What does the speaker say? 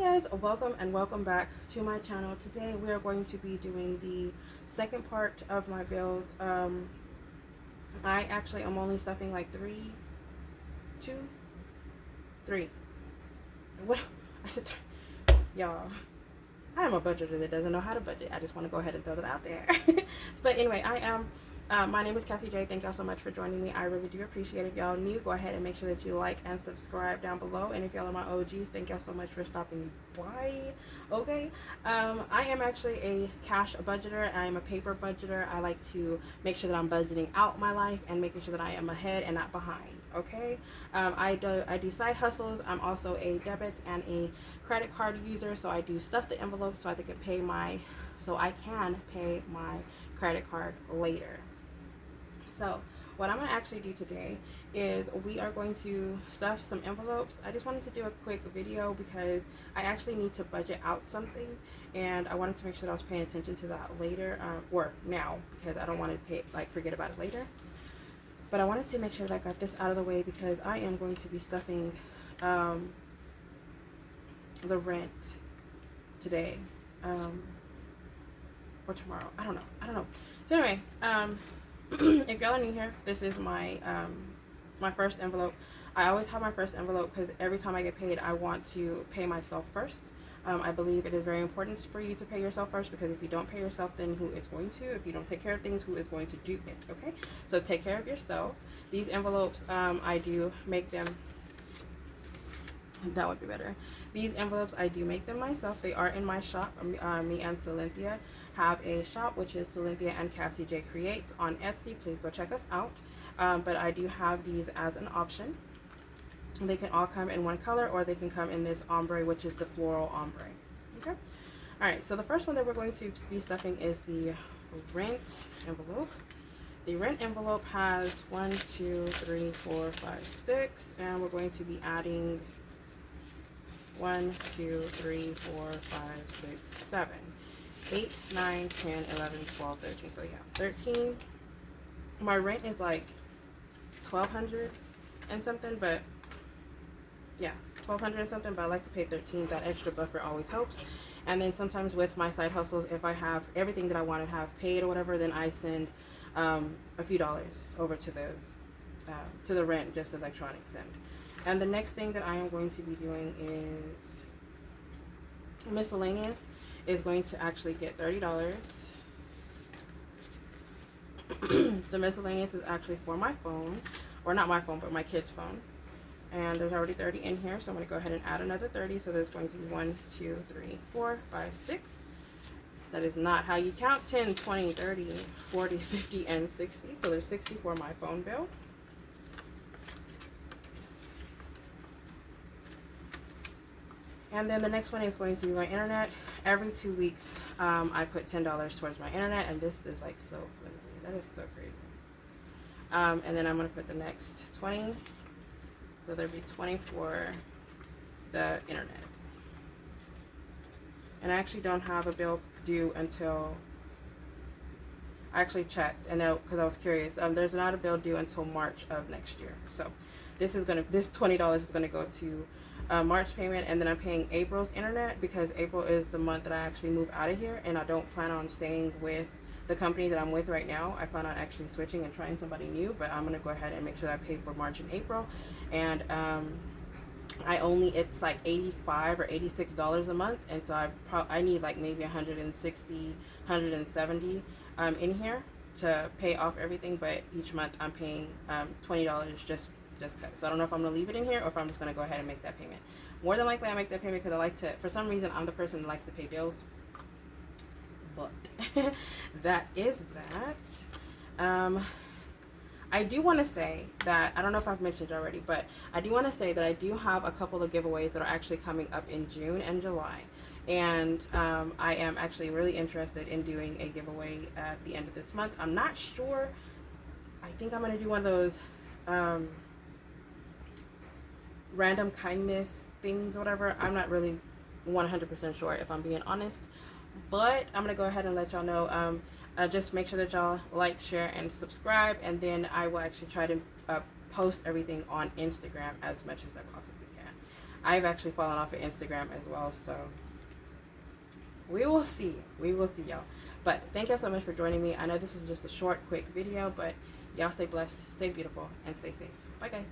guys, welcome and welcome back to my channel. Today we are going to be doing the second part of my bills. I actually am only stuffing like three. What? I said y'all, I am a budgeter that doesn't know how to budget. I just want to go ahead and throw that out there. But anyway, my name is Cassie J. Thank y'all so much for joining me. I really do appreciate it. If y'all new, go ahead and make sure that you like and subscribe down below. And if y'all are my OGs, thank y'all so much for stopping by. Okay. I am actually a cash budgeter. I am a paper budgeter. I like to make sure that I'm budgeting out my life and making sure that I am ahead and not behind. Okay. I do side hustles. I'm also a debit and a credit card user. So I do stuff the envelope so I can pay my credit card later. So what I'm going to actually do today is we are going to stuff some envelopes. I just wanted to do a quick video because I actually need to budget out something, and I wanted to make sure that I was paying attention to that later, or now, because I don't want to forget about it later. But I wanted to make sure that I got this out of the way because I am going to be stuffing the rent today, or tomorrow. I don't know. So anyway, if y'all are new here, this is my my first envelope. I always have my first envelope because every time I get paid, I want to pay myself first. I believe it is very important for you to pay yourself first, because if you don't pay yourself, then who is going to? If you don't take care of things, who is going to do it? Okay, so take care of yourself. These envelopes, I do make them. That would be better. These envelopes, I do make them myself. They are in my shop. Me and Cynthia have a shop, which is Cynthia and Cassie J Creates on Etsy. Please go check us out. But I do have these as an option. They can all come in one color, or they can come in this ombre, which is the floral ombre. Okay. All right. So the first one that we're going to be stuffing is the rent envelope. The rent envelope has 1, 2, 3, 4, 5, 6, and we're going to be adding 1, 2, 3, 4, 5, 6, 7, 8, 9, 10, 11, 12, 13. So yeah, 13. My rent is like $1,200 and something, but yeah, $1,200 and something, but I like to pay 13. That extra buffer always helps. And then sometimes with my side hustles, if I have everything that I want to have paid or whatever, then I send a few dollars over to the rent, just electronic send. And the next thing that I am going to be doing is miscellaneous is going to actually get $30. The miscellaneous is actually for my phone, or not my phone, but my kid's phone. And there's already 30 in here, so I'm going to go ahead and add another 30. So there's going to be 1, 2, 3, 4, 5, 6. That is not how you count. 10, 20, 30, 40, 50, and 60. So there's 60 for my phone bill. And then the next one is going to be my internet. Every 2 weeks, I put $10 towards my internet, and this is like so flimsy. That is so crazy. And then I'm going to put the next 20. So there'll be 20 for the internet. And I actually don't have a bill due until, I actually checked, and because I was curious, there's not a bill due until March of next year. So this $20 is gonna go to March payment, and then I'm paying April's internet because April is the month that I actually move out of here, and I don't plan on staying with the company that I'm with right now. I plan on actually switching and trying somebody new, but I'm gonna go ahead and make sure that I pay for March and April. And it's like $85 or $86 a month, and so I need like maybe 160, 170 in here to pay off everything. But each month I'm paying $20 just because. So I don't know if I'm gonna leave it in here or if I'm just gonna go ahead and make that payment. More than likely I make that payment because I like to, for some reason I'm the person that likes to pay bills. But that is that. I do want to say that, I don't know if I've mentioned already, but I do want to say that I do have a couple of giveaways that are actually coming up in June and July. And I am actually really interested in doing a giveaway at the end of this month. I'm not sure. I think I'm going to do one of those random kindness things, whatever. I'm not really 100% sure, if I'm being honest. But I'm going to go ahead and let y'all know. Just make sure that y'all like, share, and subscribe, and then I will actually try to post everything on Instagram as much as I possibly can. I've actually fallen off of Instagram as well, so we will see. We will see, y'all. But thank y'all so much for joining me. I know this is just a short, quick video, but y'all stay blessed, stay beautiful, and stay safe. Bye, guys.